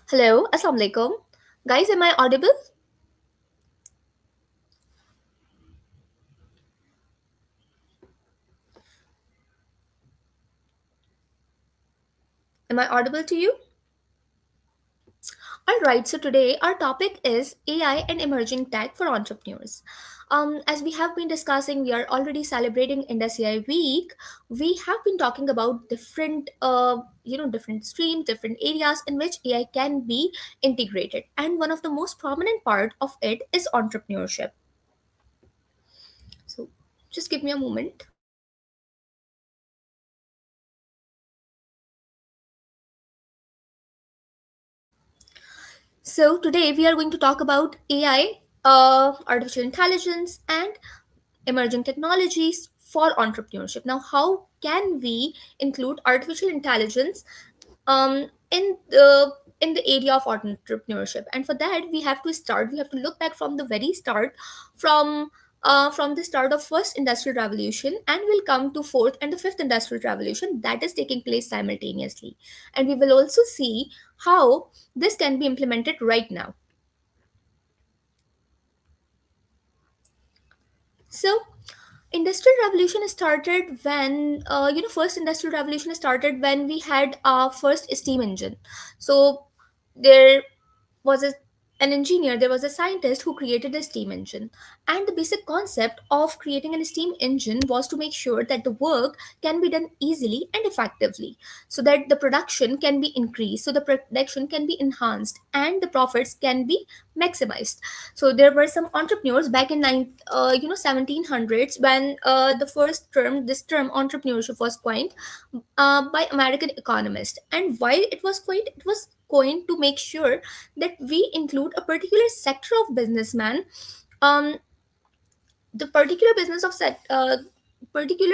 Hello, Assalamu alaikum. Guys, am I audible? Am I audible to you? All right, so today our topic is AI and emerging tech for entrepreneurs. As we have been discussing, we are already celebrating Indus AI Week. We have been talking about different streams, different areas in which AI can be integrated, and one of the most prominent part of it is entrepreneurship. So, just give me a moment. So today we are going to talk about AI, artificial intelligence, and emerging technologies for entrepreneurship. Now, how can we include artificial intelligence in the area of entrepreneurship? And for that, we have to start. We have to look back from the very start, from from the start of first industrial revolution, and we'll come to fourth and the fifth industrial revolution that is taking place simultaneously. And we will also see how this can be implemented right now. So industrial revolution started when first industrial revolution started when we had our first steam engine. So there was an engineer, there was a scientist who created a steam engine. And the basic concept of creating a steam engine was to make sure that the work can be done easily and effectively, so that the production can be increased, so the production can be enhanced, and the profits can be maximized. So there were some entrepreneurs back in 1700s when this term entrepreneurship was coined by American economists. And why it was coined? It was coined to make sure that we include a particular sector of businessman, um, the particular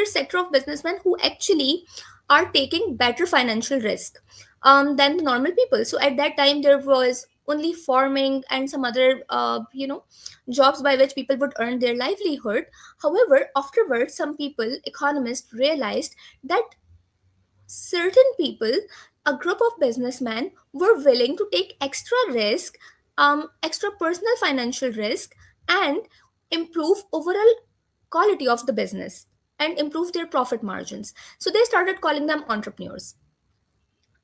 sector of businessmen who actually are taking better financial risk than the normal people. So at that time, there was only farming and some other jobs by which people would earn their livelihood. However, afterwards, some people, economists, realized that certain people, a group of businessmen, were willing to take extra risk, extra personal financial risk, and improve overall quality of the business and improve their profit margins. So they started calling them entrepreneurs.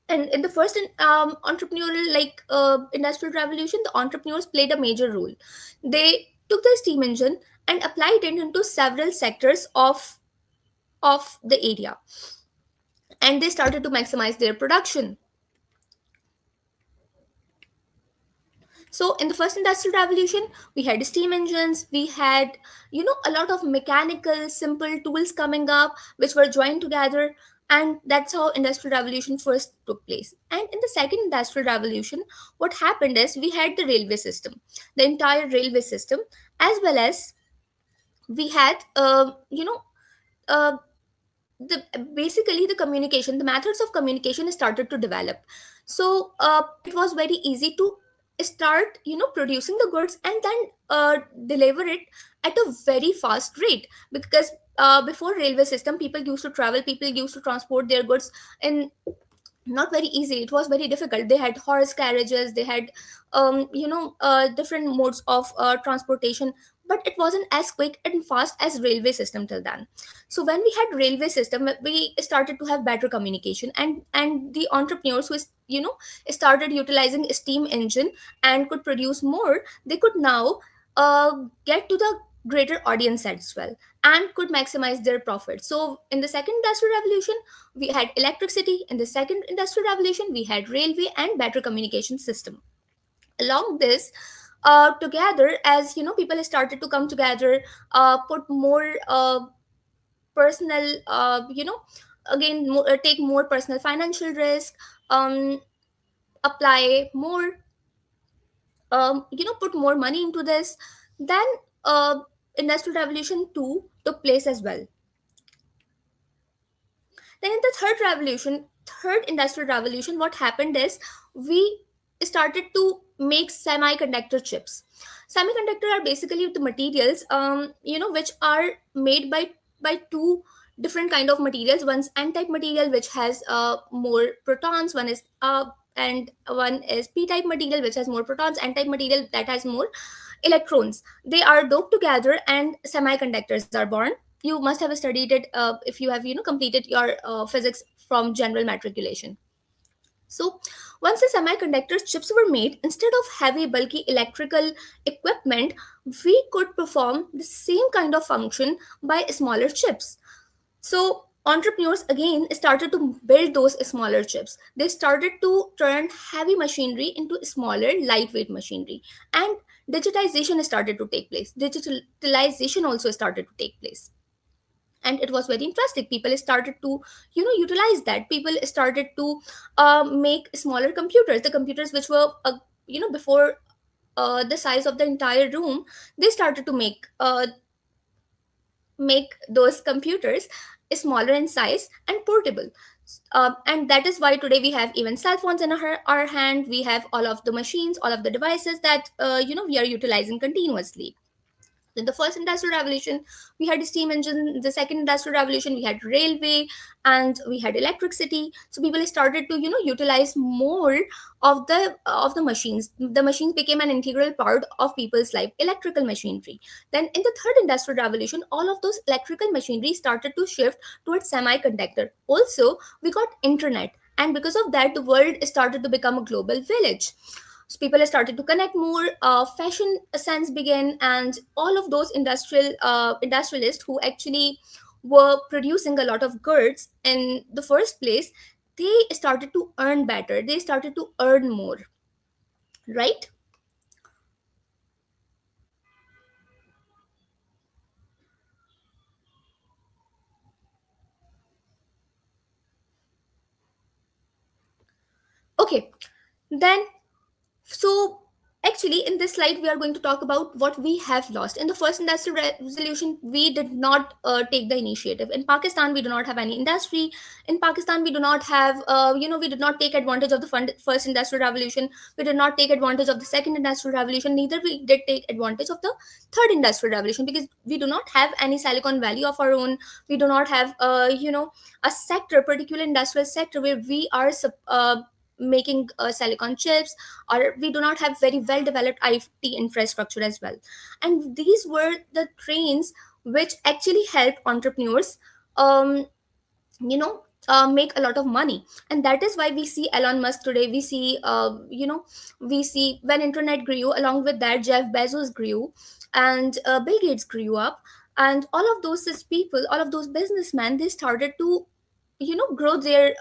And in the first entrepreneurial industrial revolution, the entrepreneurs played a major role. They took the steam engine and applied it into several sectors of the area, and they started to maximize their production. So in the first industrial revolution, we had steam engines, we had, a lot of mechanical simple tools coming up which were joined together, and that's how industrial revolution first took place. And in the second industrial revolution, what happened is we had the railway system, the entire railway system, as well as we had uh, the basically the communication, the methods of communication started to develop. So it was very easy to start producing the goods and then deliver it at a very fast rate, because before railway system, people used to travel, people used to transport their goods in not very easy. It was very difficult. They had horse carriages, they had different modes of transportation, but it wasn't as quick and fast as railway system till then. So when we had railway system, we started to have better communication, and the entrepreneurs who started utilizing steam engine and could produce more, they could now get to the greater audience as well, and could maximize their profit. So in the second industrial revolution, we had electricity. In the second industrial revolution, we had railway and better communication system. Along this, together, as people started to come together, put more personal, again, take more personal financial risk, um, apply more, put more money into this. Then industrial revolution 2 took place as well. Then in the third industrial revolution, what happened is we started to make semiconductor chips. Semiconductor are basically the materials, which are made by two different kind of materials. One's n-type material, which has more protons. One is and one is p type material which has more protons, n type material that has more electrons. They are doped together and semiconductors are born. You must have studied it if you have completed your physics from general matriculation. So once the semiconductor chips were made, instead of heavy bulky electrical equipment, we could perform the same kind of function by smaller chips. So entrepreneurs again started to build those smaller chips. They started to turn heavy machinery into smaller, lightweight machinery. And digitization started to take place. Digitalization also started to take place. And it was very interesting. People started to, utilize that. People started to make smaller computers. The computers which were, before the size of the entire room, they started to make those computers smaller in size and portable. And that is why today we have even cell phones in our hand. We have all of the machines, all of the devices that we are utilizing continuously. In the first industrial revolution, we had steam engine. The second industrial revolution, we had railway, and we had electricity. So people started to, utilize more of the machines. The machines became an integral part of people's life. Electrical machinery. Then in the third industrial revolution, all of those electrical machinery started to shift towards semiconductor. Also, we got internet, and because of that, the world started to become a global village. So people started to connect more. Fashion sense began, and all of those industrialists who actually were producing a lot of goods in the first place, they started to earn better. They started to earn more, right? Okay, then so, actually, in this slide, we are going to talk about what we have lost. In the first industrial revolution, we did not take the initiative. In Pakistan, we do not have any industry. In Pakistan, we do not have, we did not take advantage of the first industrial revolution. We did not take advantage of the second industrial revolution. Neither we did take advantage of the third industrial revolution, because we do not have any Silicon Valley of our own. We do not have, a sector, particular industrial sector where we are making silicon chips, or we do not have very well developed IT infrastructure as well. And these were the trains which actually helped entrepreneurs, um, make a lot of money. And that is why we see Elon Musk today. We see, we see when internet grew, along with that, Jeff Bezos grew, and Bill Gates grew up. And all of those people, all of those businessmen, they started to, grow their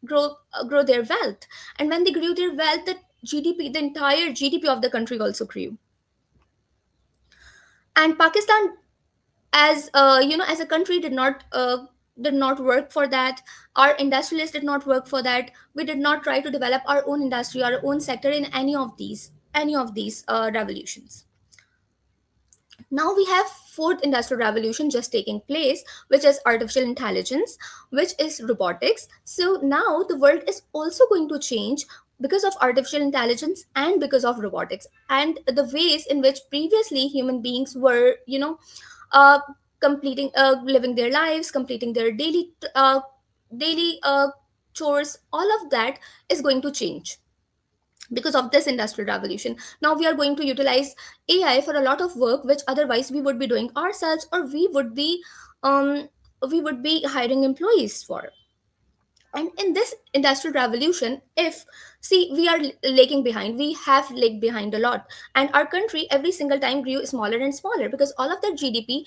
grow their wealth. And when they grew their wealth, the GDP, the entire GDP of the country also grew. And Pakistan, as as a country, did not work for that. Our industrialists did not work for that. We did not try to develop our own industry, our own sector in any of these revolutions. Now we have fourth industrial revolution just taking place, which is artificial intelligence, which is robotics. So now the world is also going to change because of artificial intelligence and because of robotics, and the ways in which previously human beings were, uh, completing living their lives, completing their daily chores. All of that is going to change because of this industrial revolution. Now we are going to utilize AI for a lot of work which otherwise we would be doing ourselves, or um we would be hiring employees for. And in this industrial revolution, if see, we are lagging behind. We have lagged behind a lot, and our country every single time grew smaller and smaller because all of that GDP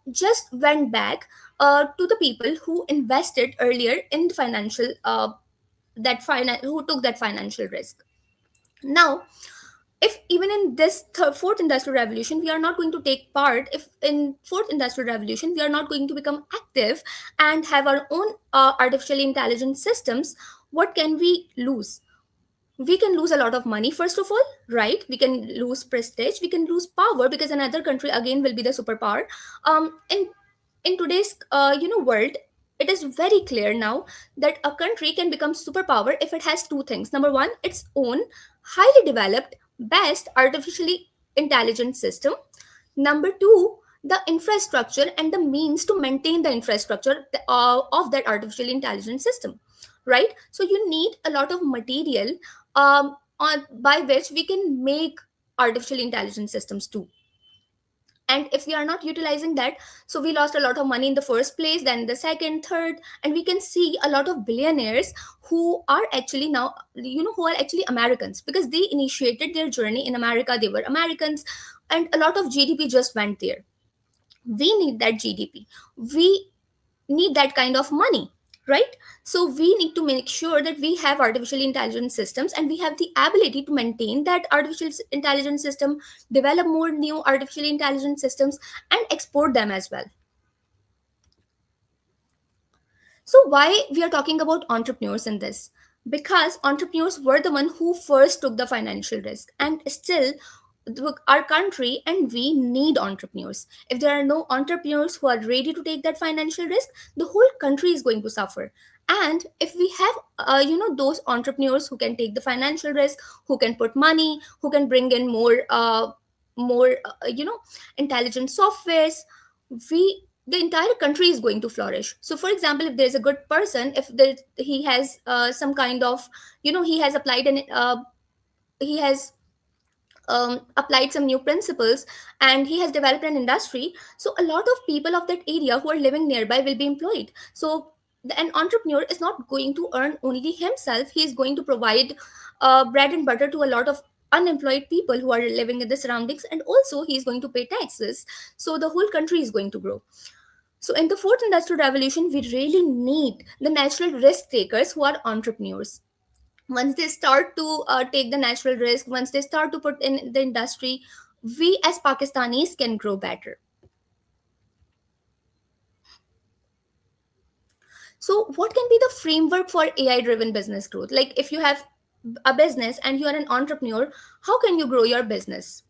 just went back to the people who invested earlier in financial who took that financial risk. Now, if even in this fourth industrial revolution we are not going to take part, if in fourth industrial revolution we are not going to become active and have our own artificially intelligent systems, what can we lose? We can lose a lot of money, first of all, right? We can lose prestige, we can lose power, because another country again will be the superpower. In today's world, it is very clear now that a country can become superpower if it has two things. Number one, its own highly developed best artificially intelligent system. Number two, the infrastructure and the means to maintain the infrastructure of that artificially intelligent system. right? So you need a lot of material by which we can make artificial intelligence systems too. And if we are not utilizing that, so we lost a lot of money in the first place, then the second, third. And we can see a lot of billionaires who are actually now, who are actually Americans, because they initiated their journey in America, they were Americans, and a lot of GDP just went there. We need that GDP, we need that kind of money, right? So we need to make sure that we have artificial intelligence systems, and we have the ability to maintain that artificial intelligence system, develop more new artificial intelligence systems, and export them as well. So why we are talking about entrepreneurs in this? Because entrepreneurs were the one who first took the financial risk, and still our country and we need entrepreneurs. If there are no entrepreneurs who are ready to take that financial risk, the whole country is going to suffer. And if we have those entrepreneurs who can take the financial risk, who can put money, who can bring in more intelligent softwares, we the entire country is going to flourish. So for example, if there's a good person, if he has some kind of, he has applied an he has applied some new principles, and he has developed an industry, so a lot of people of that area who are living nearby will be employed. So an entrepreneur is not going to earn only himself, he is going to provide bread and butter to a lot of unemployed people who are living in the surroundings, and also he is going to pay taxes, so the whole country is going to grow. So in the fourth industrial revolution, we really need the natural risk takers who are entrepreneurs. Once they start to take the natural risk, once they start to put in the industry, we as Pakistanis can grow better. So what can be the framework for AI driven business growth? Like if you have a business and you are an entrepreneur, how can you grow your business?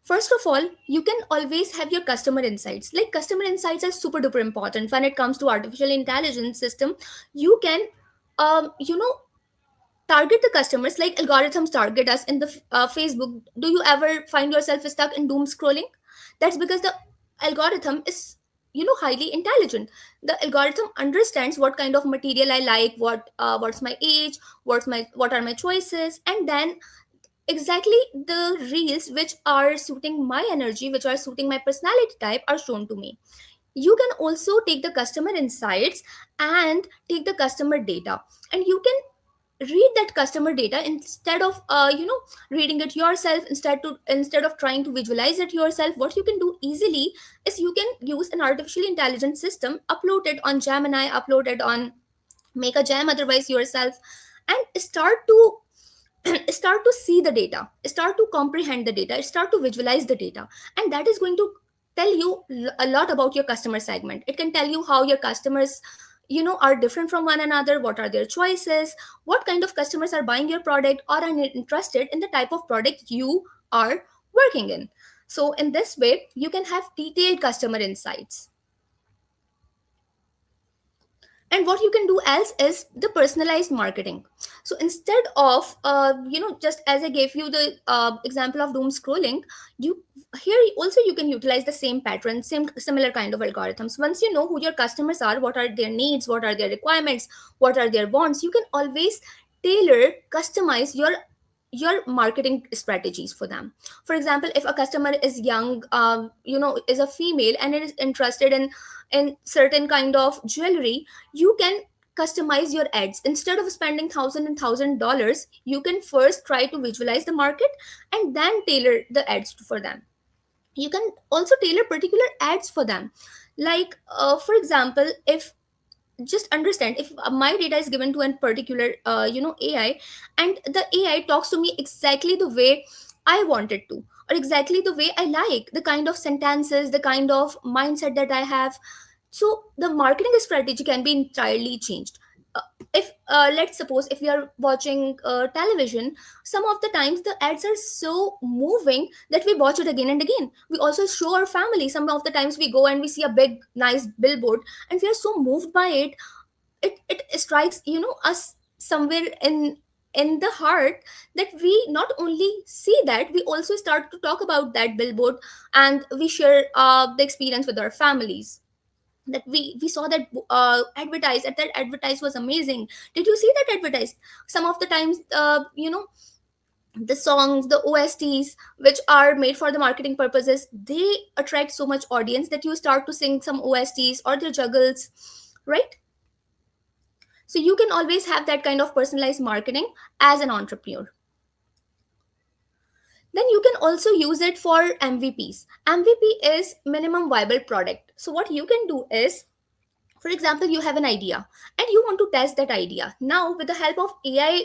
First of all, you can always have your customer insights. Like customer insights are super duper important when it comes to artificial intelligence system. You can target the customers, like algorithms target us in the Facebook. Do you ever find yourself stuck in doom scrolling? That's because the algorithm is highly intelligent. The algorithm understands what kind of material I like, what's my age, what are my choices, and then exactly the reels which are suiting my energy, which are suiting my personality type, are shown to me. You can also take the customer insights and take the customer data, and you can read that customer data instead of reading it yourself. Instead of trying to visualize it yourself, what you can do easily is you can use an artificial intelligence system, upload it on Gemini, upload it on make a jam otherwise yourself, and start to see the data, start to comprehend the data, start to visualize the data. And that is going to tell you a lot about your customer segment. It can tell you how your customers are different from one another, what are their choices, what kind of customers are buying your product or are interested in the type of product you are working in. So in this way you can have detailed customer insights. And what you can do else is the personalized marketing. So instead of just as I gave you the example of doom scrolling, you here also you can utilize the same pattern, same similar kind of algorithms. Once you know who your customers are, what are their needs, what are their requirements, what are their wants, you can always tailor, customize your marketing strategies for them. For example, if a customer is young, is a female and is interested in certain kind of jewelry, you can customize your ads. Instead of spending $1,000 you can first try to visualize the market and then tailor the ads for them. You can also tailor particular ads for them. Like for example, if just understand, if my data is given to a particular AI, and the AI talks to me exactly the way I want it to, or exactly the way I like, the kind of sentences, the kind of mindset that I have, so the marketing strategy can be entirely changed. Uh, if let's suppose if we are watching television, some of the times the ads are so moving that we watch it again and again. We also show our family, some of the times we go and we see a big nice billboard and we are so moved by it. It strikes us somewhere in the heart, that we not only see that, we also start to talk about that billboard, and we share the experience with our families. that we saw that advertise, and that advertise was amazing. Did you see that advertise? Some of the times, the songs, the OSTs, which are made for the marketing purposes, they attract so much audience that you start to sing some OSTs or their juggles, right? So you can always have that kind of personalized marketing as an entrepreneur. Then you can also use it for MVPs. MVP is minimum viable product. So what you can do is, for example, you have an idea and you want to test that idea. Now, with the help of AI,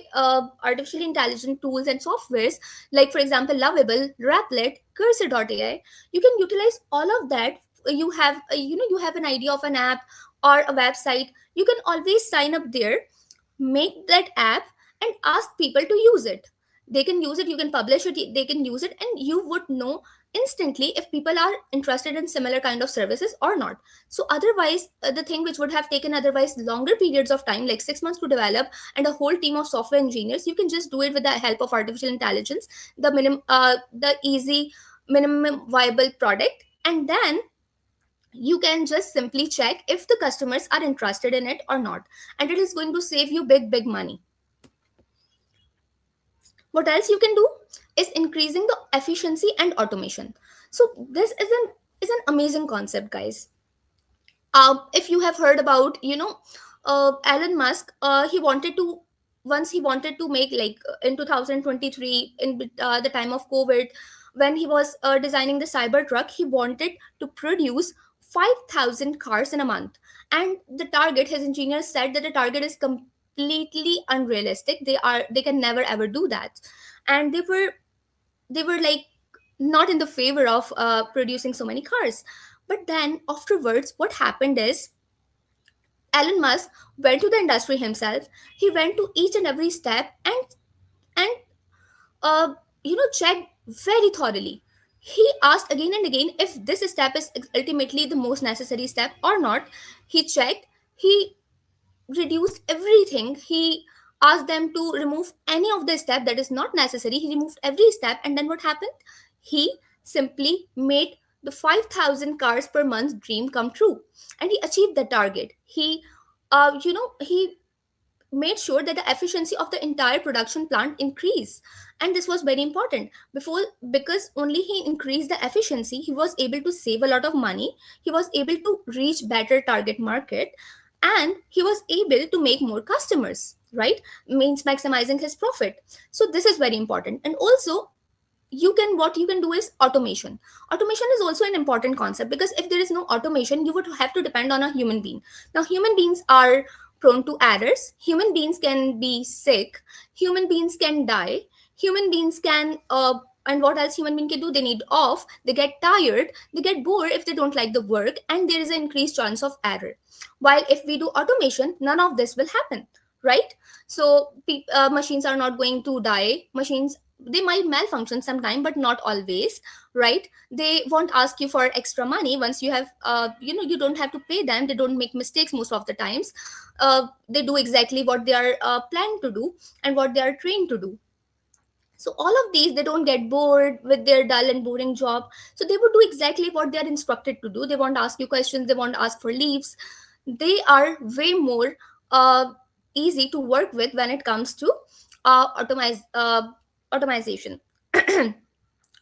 artificial intelligence tools and softwares, like for example, Lovable, Raplet, Cursor.ai, you can utilize all of that. You have, you have an idea of an app or a website. You can always sign up there, make that app, and ask people to use it. They can use it, you can publish it, they can use it, and you would know instantly if people are interested in similar kind of services or not. So otherwise, the thing which would have taken otherwise longer periods of time, like 6 months to develop, and a whole team of software engineers, you can just do it with the help of artificial intelligence, the easy minimum viable product. And then you can just simply check if the customers are interested in it or not, and it is going to save you big money. What else you can do is increasing the efficiency and automation. So this is an amazing concept, guys. If you have heard about, Elon Musk, he wanted to, once he wanted to make, like, in 2023, in the time of COVID, when he was designing the Cybertruck, he wanted to produce 5,000 cars in a month. And the target, his engineers said that the target is completely unrealistic. They can never ever do that. And they were like not in the favor of producing so many cars. But then afterwards, what happened is, Elon Musk went to the industry himself. He went to each and every step, and checked very thoroughly. He asked again and again if this step is ultimately the most necessary step or not. He checked. He reduced everything. He asked them to remove any of the step that is not necessary. He removed every step, and then what happened? He simply made the 5,000 cars per month dream come true, and he achieved the target. He made sure that the efficiency of the entire production plant increased, and this was very important. Before, because only he increased the efficiency, he was able to save a lot of money. He was able to reach better target market, and he was able to make more customers, right? Means maximizing his profit. So this is very important. And also, what you can do is automation. Automation is also an important concept, because if there is no automation, you would have to depend on a human being. Now, human beings are prone to errors. Human beings can be sick. Human beings can die. Human beings can and what else human being can do? They need off, they get tired, they get bored if they don't like the work, and there is an increased chance of error. While if we do automation, none of this will happen, right? So machines are not going to die. Machines, they might malfunction sometime, but not always, right? They won't ask you for extra money. Once you have you don't have to pay them. They don't make mistakes most of the times. They do exactly what they are planned to do and what they are trained to do. So all of these, they don't get bored with their dull and boring job. So they would do exactly what they are instructed to do. They won't ask you questions. They won't ask for leaves. They are way more easy to work with when it comes to automation.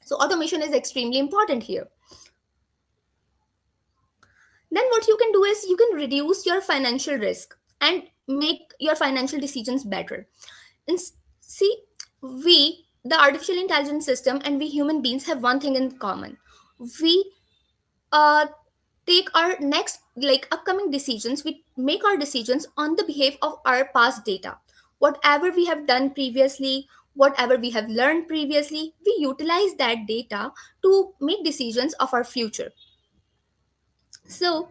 So automation is extremely important here. Then what you can do is you can reduce your financial risk and make your financial decisions better. And see, we, the artificial intelligence system, and we human beings have one thing in common. We uh, take our next, like, upcoming decisions. We make our decisions on the behalf of our past data. Whatever we have done previously, whatever we have learned previously, we utilize that data to make decisions of our future. So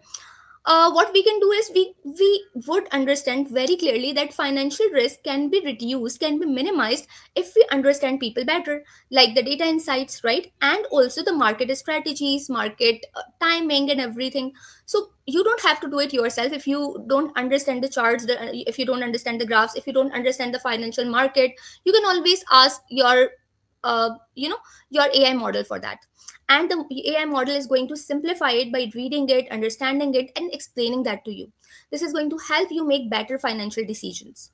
what we can do is we would understand very clearly that financial risk can be reduced, can be minimized, if we understand people better, like the data insights, right? And also the market strategies, market timing, and everything. So you don't have to do it yourself. If you don't understand the charts, if you don't understand the graphs, if you don't understand the financial market, you can always ask your you know, your AI model for that. And the AI model is going to simplify it by reading it, understanding it, and explaining that to you. This is going to help you make better financial decisions.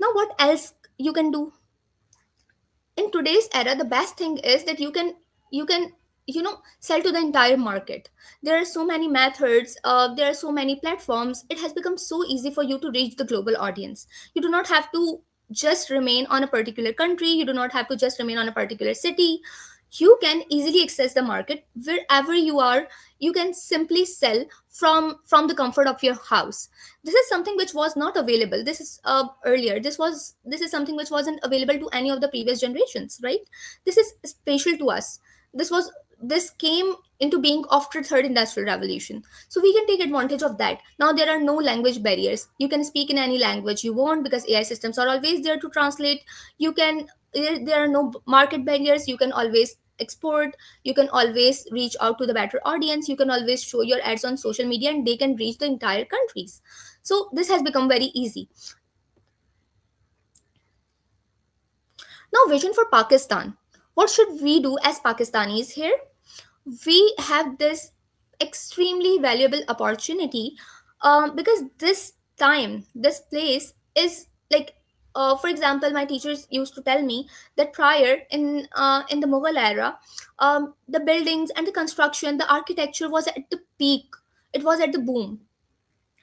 Now, what else you can do? In today's era, the best thing is that you can sell to the entire market. There are so many methods, there are so many platforms. It has become so easy for you to reach the global audience. You do not have to just remain on a particular country, you do not have to just remain on a particular city. You can easily access the market wherever you are. You can simply sell from the comfort of your house. This is something which was not available. This is earlier, this is something which wasn't available to any of the previous generations, right? This is special to us. This came into being after third industrial revolution, so we can take advantage of that. Now there are no language barriers. You can speak in any language you want because AI systems are always there to translate. You can there are no market barriers. You can always export. You can always reach out to the better audience. You can always show your ads on social media and they can reach the entire countries. So this has become very easy. Now, vision for Pakistan. What should we do as Pakistanis here? We have this extremely valuable opportunity, because this time, this place is like, for example, my teachers used to tell me that prior in the Mughal era, the buildings and the construction, the architecture was at the peak. It was at the boom,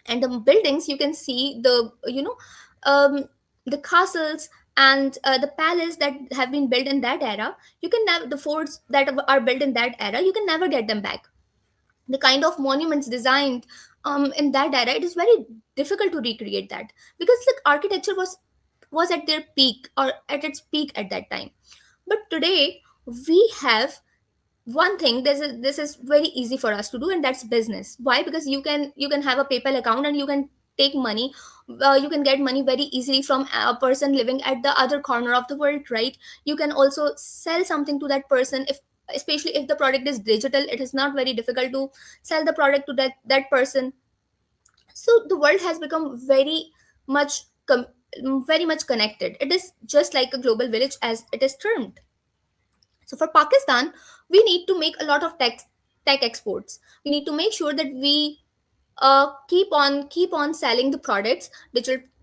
and the buildings you can see um, the castles and the palace that have been built in that era. You can never the forts that are built in that era, you can never get them back. The kind of monuments designed in that era, it is very difficult to recreate that, because the architecture was at their peak, or at its peak at that time. But today we have one thing. This is very easy for us to do, and that's business. Why? Because you can have a PayPal account and you can take money. You can get money very easily from a person living at the other corner of the world, right? You can also sell something to that person. If especially if the product is digital, it is not very difficult to sell the product to that person. So the world has become much very much connected. It is just like a global village, as it is termed. So for Pakistan, we need to make a lot of tech exports. We need to make sure that we keep on selling the products,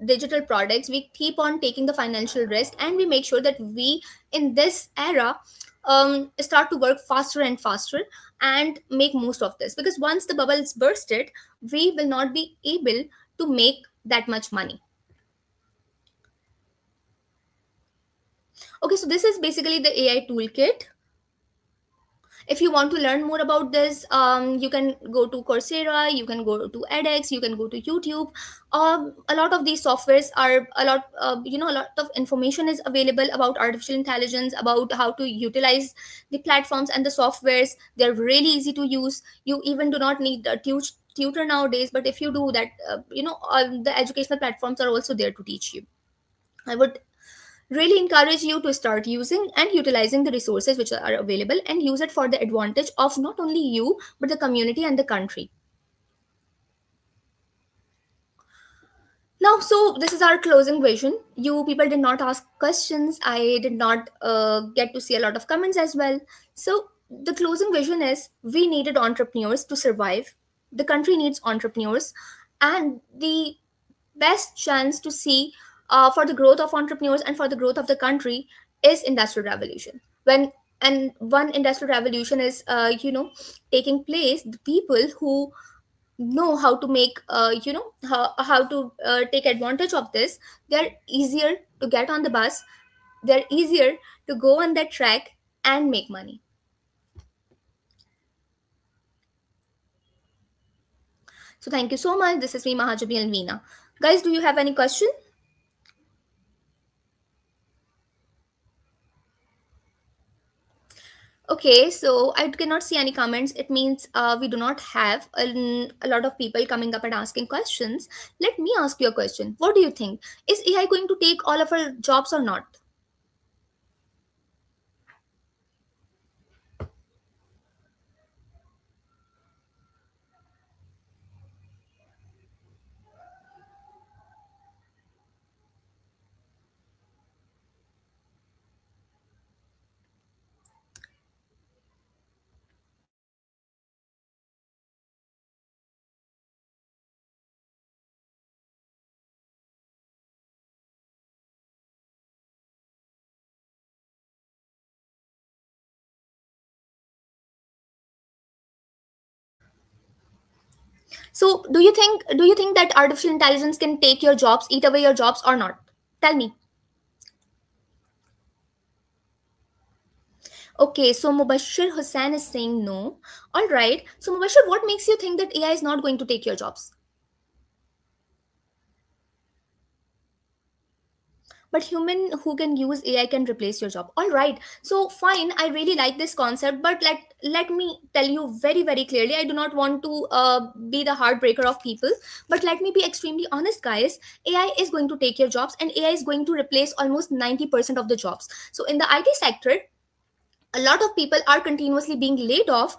digital products. We keep on taking the financial risk, and we make sure that we in this era start to work faster and faster and make most of this. Because once the bubble is bursted, we will not be able to make that much money. Okay, so this is basically the AI toolkit. If you want to learn more about this, you can go to Coursera, you can go to edX, you can go to YouTube. A lot of these softwares are a lot of information is available about artificial intelligence, about how to utilize the platforms and the softwares. They're really easy to use. You even do not need a tutor nowadays, but if you do that, the educational platforms are also there to teach you. I would really encourage you to start using and utilizing the resources which are available, and use it for the advantage of not only you but the community and the country. Now, so this is our closing vision. You people did not ask questions. I did not get to see a lot of comments as well. So the closing vision is: we needed entrepreneurs to survive. The country needs entrepreneurs, and the best chance to see for the growth of entrepreneurs and for the growth of the country is industrial revolution. When and one industrial revolution is taking place, the people who know how to make how to take advantage of this, they're easier to get on the bus, they're easier to go on that track and make money. So thank you so much. This is me, Mahajabi and Veena. Guys, do you have any question? Okay, so I cannot see any comments. It means we do not have a lot of people coming up and asking questions. Let me ask you a question. What do you think? Is AI going to take all of our jobs or not? So do you think that artificial intelligence can take your jobs, eat away your jobs or not? Tell me. Okay, so Mubashir Hussain is saying no. All right. So Mubashir, what makes you think that AI is not going to take your jobs? But human who can use AI can replace your job. All right. So fine, I really like this concept, but let me tell you very very clearly. I do not want to be the heartbreaker of people, but let me be extremely honest, guys. AI is going to take your jobs, and AI is going to replace almost 90% of the jobs. So in the IT sector, a lot of people are continuously being laid off.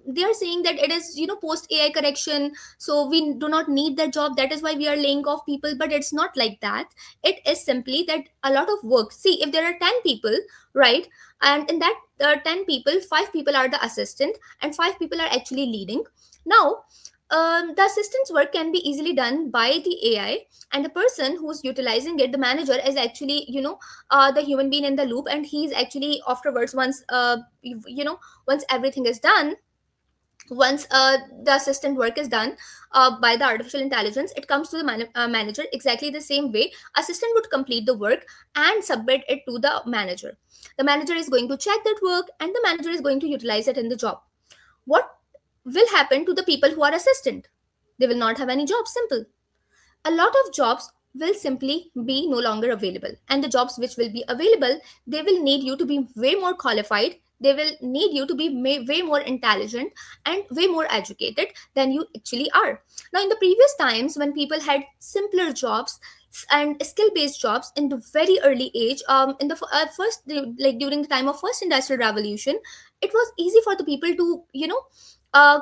They are saying that it is, post AI correction, so we do not need that job, that is why we are laying off people. But it's not like that. It is simply that a lot of work, see, if there are 10 people, right, and in that 10 people, 5 people are the assistant and 5 people are actually leading. Now the assistant's work can be easily done by the AI, and the person who's utilizing it, the manager, is actually, the human being in the loop, and he's actually afterwards, once once everything is done, once the assistant work is done by the artificial intelligence, it comes to the manager exactly the same way. Assistant would complete the work and submit it to the manager. The manager is going to check that work, and the manager is going to utilize it in the job. What will happen to the people who are assistant? They will not have any job. Simple. A lot of jobs will simply be no longer available, and the jobs which will be available, they will need you to be way more qualified, they will need you to be way more intelligent and way more educated than you actually are. Now in the previous times, when people had simpler jobs and skill based jobs in the very early age, in the first, like during the time of first industrial revolution, it was easy for the people to, uh,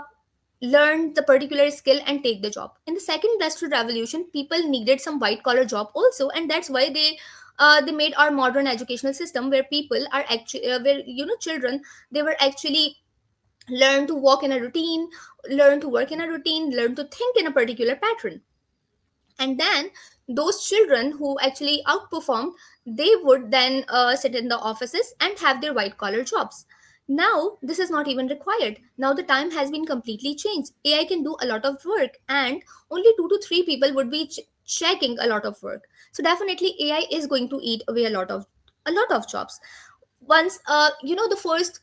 learn the particular skill and take the job. In the second industrial revolution, people needed some white collar job also, and that's why they made our modern educational system, where people are actually, where, children, they were actually learn to walk in a routine, learn to work in a routine, learn to think in a particular pattern. And then those children who actually outperformed, they would then sit in the offices and have their white collar jobs. Now this is not even required. Now the time has been completely changed. AI can do a lot of work, and only 2 to 3 people would be checking a lot of work. So definitely AI is going to eat away a lot of jobs. Once, the first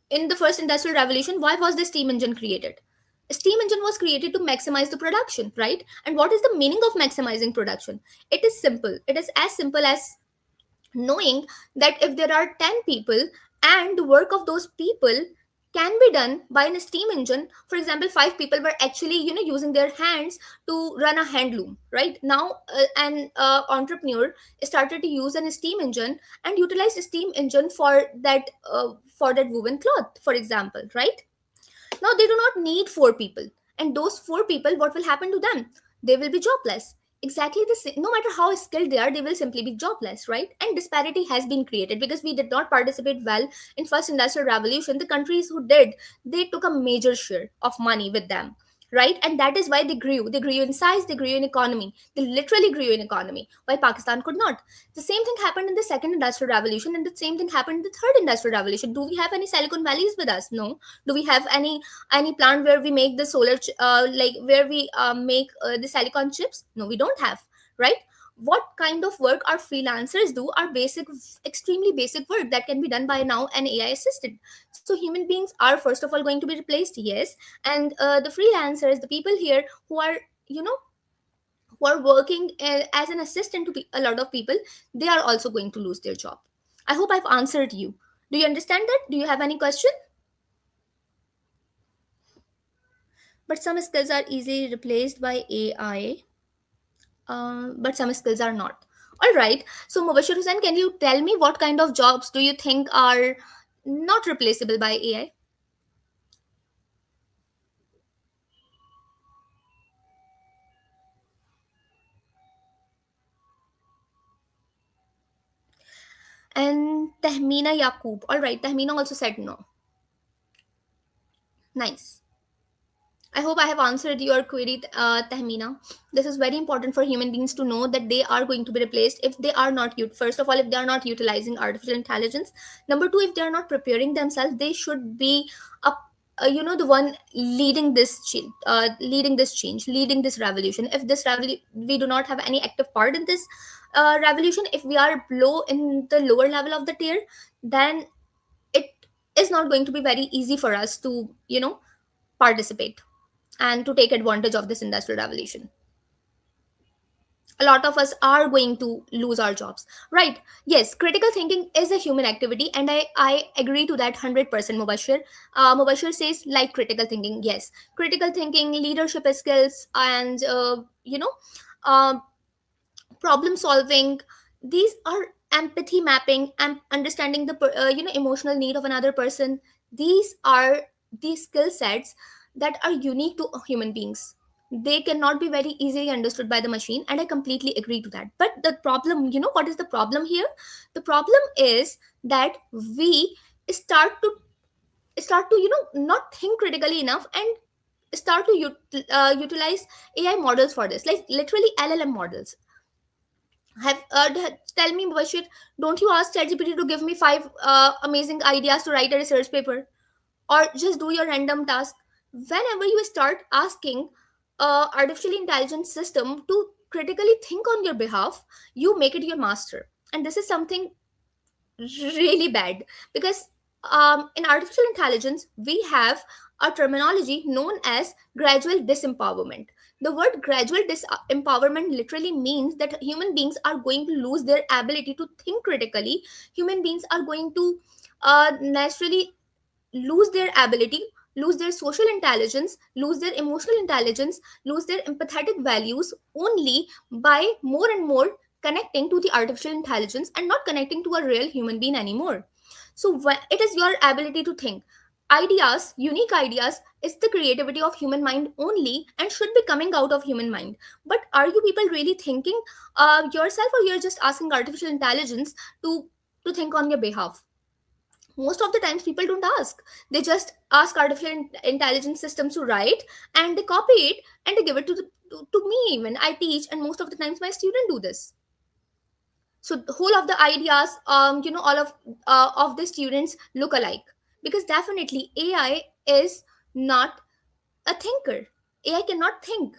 in the first industrial revolution, why was the steam engine created? A steam engine was created to maximize the production, right? And what is the meaning of maximizing production? It is simple. It is as simple as knowing that if there are 10 people and the work of those people can be done by a steam engine. For example, 5 people were actually, using their hands to run a handloom. Right now, an entrepreneur started to use a steam engine and utilize a steam engine for that woven cloth, for example, right? Now they do not need 4 people. And those 4 people, what will happen to them? They will be jobless. Exactly the same. No matter how skilled they are, they will simply be jobless, right? And disparity has been created because we did not participate well in first industrial revolution. The countries who did, they took a major share of money with them. Right, and that is why they grew. They grew in size, they grew in economy. They literally grew in economy. Why Pakistan could not? The same thing happened in the second industrial revolution, and the same thing happened in the third industrial revolution. Do we have any Silicon Valleys with us? No. Do we have any plant where we make the like where we make the silicon chips? No, we don't have. Right. What kind of work our freelancers do are basic, extremely basic work that can be done by now an AI assistant. So human beings are first of all going to be replaced, yes. And the freelancers, the people here who are, you know who are working as an assistant to a lot of people, they are also going to lose their job. I hope I've answered you. Do you understand that? Do you have any question? But some skills are easily replaced by AI, but some skills are not. All right. So, Mubashir Hussain, can you tell me what kind of jobs do you think are not replaceable by AI? And Tahmina Yaqub. All right. Tahmina also said no. Nice. I hope I have answered your query, Tahmina. This is very important for human beings to know that they are going to be replaced if they are not, first of all, if they are not utilizing artificial intelligence. Number two, if they are not preparing themselves, they should be up. the one leading this change, leading this revolution. If we do not have any active part in this revolution, if we are low in the lower level of the tier, then it is not going to be very easy for us to participate and to take advantage of this industrial revolution. A lot of us are going to lose our jobs, right? Yes, critical thinking is a human activity, and I agree to that 100%. Mubashir says, like, critical thinking, yes, critical thinking, leadership skills, and um problem solving, these are empathy mapping and understanding the emotional need of another person. These are these skill sets that are unique to human beings. They cannot be very easily understood by the machine, and I completely agree to that. But the problem, what is the problem here? The problem is that we start to not think critically enough, and start to utilize AI models for this, like literally LLM models. Tell me, Bashir, don't you ask ChatGPT to give me five amazing ideas to write a research paper, or just do your random task? Whenever you start asking artificial intelligence system to critically think on your behalf, you make it your master, and this is something really bad. Because in artificial intelligence we have a terminology known as gradual disempowerment. The word gradual disempowerment literally means that human beings are going to lose their ability to think critically. Human beings are going to naturally lose their ability, lose their social intelligence, lose their emotional intelligence, lose their empathetic values, only by more and more connecting to the artificial intelligence and not connecting to a real human being anymore. So it is your ability to think ideas, unique ideas, is the creativity of human mind only, and should be coming out of human mind. But are you people really thinking yourself, or you're just asking artificial intelligence to think on your behalf? Most of the times people don't ask. They just ask artificial intelligence systems to write, and they copy it, and they give it to me. Even I teach, and most of the times my student do this. So the whole of the ideas, all of the students look alike, because definitely AI is not a thinker. AI cannot think,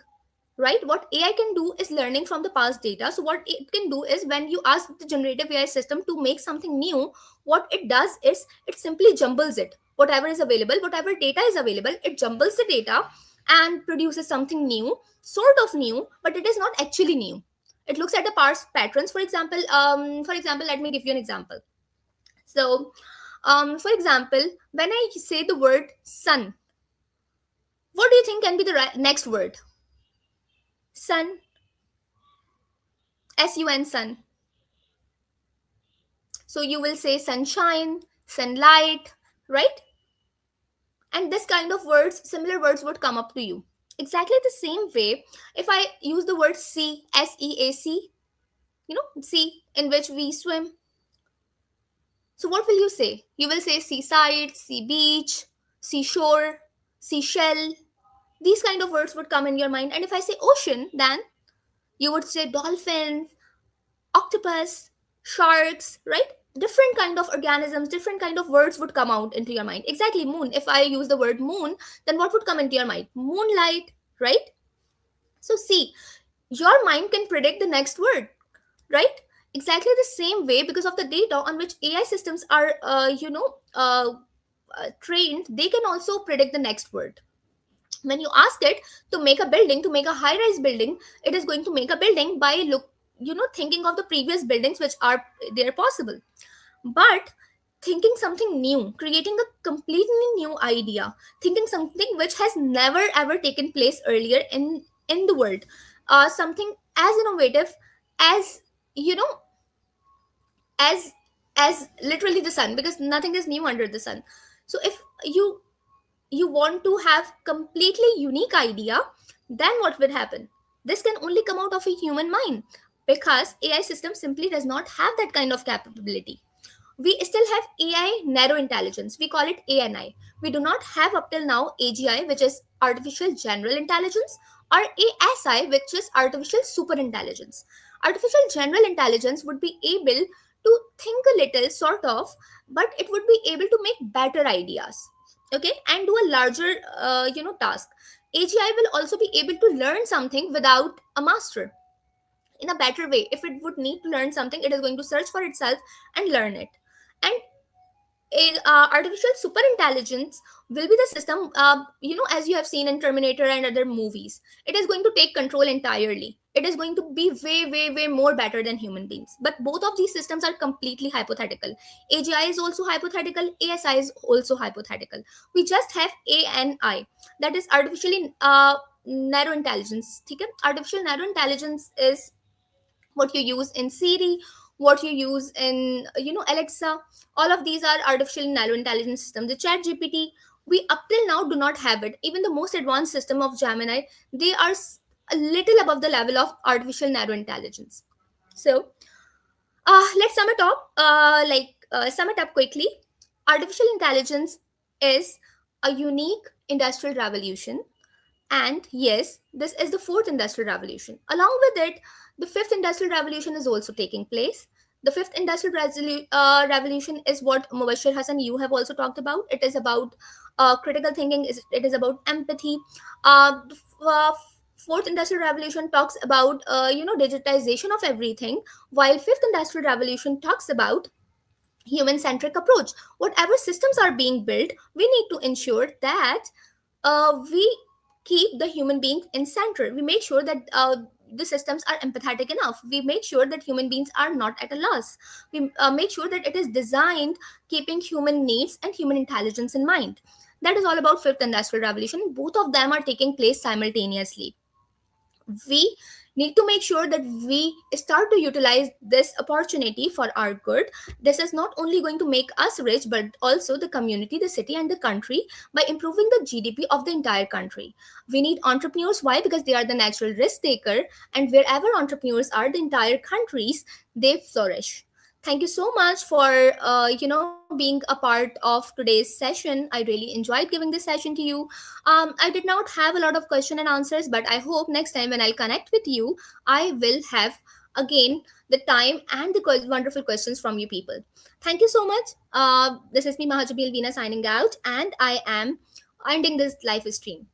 right? What AI can do is learning from the past data. So what it can do is, when you ask the generative AI system to make something new, what it does is it simply jumbles it. Whatever is available, whatever data is available, it jumbles the data and produces something new, sort of new, but it is not actually new. It looks at the past patterns. For example, let me give you an example. So, for example, when I say the word sun, what do you think can be the next word? Sun, sun, sun. So you will say sunshine, sunlight, right? And this kind of words, similar words would come up to you. Exactly the same way, if I use the word sea, SEAC, sea in which we swim. So what will you say? You will say seaside, sea beach, seashore, seashell. These kind of words would come in your mind. And if I say ocean, then you would say dolphins, octopus, sharks, right? Different kind of organisms, different kind of words would come out into your mind. Exactly, moon. If I use the word moon, then what would come into your mind? Moonlight, right? So see, your mind can predict the next word, right? Exactly the same way, because of the data on which AI systems are trained, they can also predict the next word. When you ask it to make a building, to make a high rise building, it is going to make a building by thinking of the previous buildings which are there possible. But thinking something new, creating a completely new idea, thinking something which has never ever taken place earlier in the world, something as innovative as you know as literally the sun, because nothing is new under the sun. So if you want to have completely unique idea, then what will happen? This can only come out of a human mind, because AI system simply does not have that kind of capability. We still have AI narrow intelligence. We call it ANI. We do not have up till now AGI, which is artificial general intelligence, or ASI, which is artificial super intelligence. Artificial general intelligence would be able to think a little, sort of, but it would be able to make better ideas. okay, and do a larger task. AGI will also be able to learn something without a master in a better way. If it would need to learn something, it is going to search for itself and learn it. And artificial super intelligence will be the system, as you have seen in Terminator and other movies. It is going to take control entirely. It is going to be way, way, way more better than human beings. But both of these systems are completely hypothetical. AGI is also hypothetical, ASI is also hypothetical. We just have ANI, that is artificially narrow intelligence. Okay? Artificial narrow intelligence is what you use in Siri, what you use in Alexa. All of these are artificial narrow intelligence systems. The Chat GPT, we up till now do not have it. Even the most advanced system of Gemini, they are a little above the level of artificial narrow intelligence. So let's sum it up quickly. Artificial intelligence is a unique industrial revolution, and yes, this is the fourth industrial revolution. Along with it, the fifth industrial revolution is also taking place. The fifth industrial revolution is what Mubashir Hassan, you have also talked about. It is about critical thinking, it is about empathy. Fourth industrial revolution talks about digitization of everything, while fifth industrial revolution talks about human centric approach. Whatever systems are being built, we need to ensure that we keep the human being in center. We make sure that the systems are empathetic enough. We make sure that human beings are not at a loss. We make sure that it is designed keeping human needs and human intelligence in mind. That is all about fifth industrial revolution. Both of them are taking place simultaneously. We need to make sure that we start to utilize this opportunity for our good. This is not only going to make us rich, but also the community, the city, and the country by improving the GDP of the entire country. We need entrepreneurs. Why? Because they are the natural risk taker, and wherever entrepreneurs are, the entire countries, they flourish. Thank you so much for being a part of today's session. I really enjoyed giving this session to you. I did not have a lot of question and answers, but I hope next time when I'll connect with you, I will have again the time and the wonderful questions from you people. Thank you so much. This is me, Mahajabi Alvina, signing out, and I am ending this live stream.